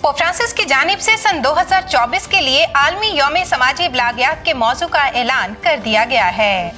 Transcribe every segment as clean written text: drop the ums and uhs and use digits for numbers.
Pope Francis की जानिब से सन 2024 के लिए आलमी यौम समाजी इब्लागियात के मौजू का ऐलान कर दिया गया है।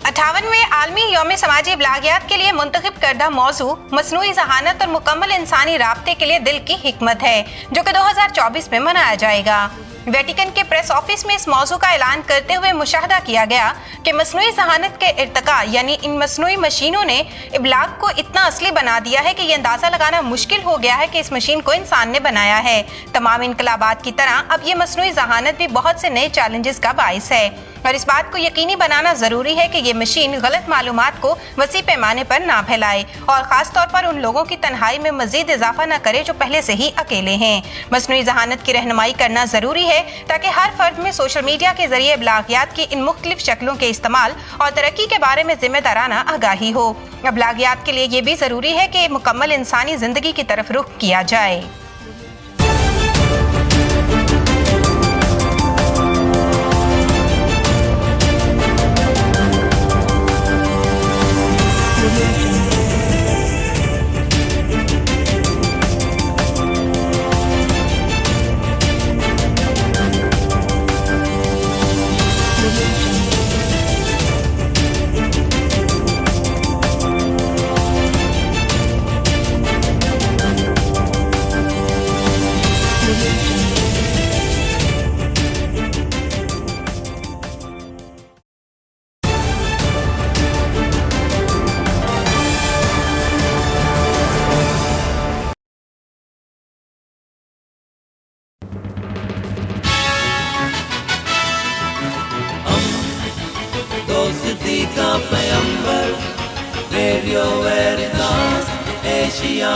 58वें आलमी यौम समाजी इब्लागियात के लिए मुंतखब करदा मौजू मसनूई ज़हानत और मुकम्मल इंसानी राब्ते के लिए दिल की हिकमत है, जो कि 2024 में मनाया जाएगा। वेटिकन के प्रेस ऑफिस में इस मौजू का ऐलान करते हुए मुशाहदा किया गया कि मसनूई ज़हानत के इर्तिका यानी इन मसनूई मशीनों ने इब्लाग को इतना असली बना दिया है कि ये अंदाज़ा लगाना मुश्किल हो गया है कि इस मशीन को इंसान ने बनाया है। तमाम इनकलाबात की तरह अब ये मसनूई ज़हानत भी बहुत से नए चैलेंजेस का बाइस है और इस बात को यकीनी बनाना ज़रूरी है कि ये मशीन गलत मालूमात को वसी पैमाने पर ना फैलाए और ख़ास तौर पर उन लोगों की तन्हाई में मज़ीद इजाफा न करे जो पहले से ही अकेले हैं। मसनूई ज़हानत की रहनुमाई करना ज़रूरी है ताकि हर फर्द में सोशल मीडिया के जरिए इब्लागियात की इन मुख्तलिफ शक्लों के इस्तेमाल और तरक्की के बारे में जिम्मेदाराना आगाही हो। इब्लागियात के लिए ये भी ज़रूरी है कि मुकम्मल इंसानी ज़िंदगी की तरफ रुख किया जाए। दोस्ती का पैगंबर रेडियो वेरितास एशिया।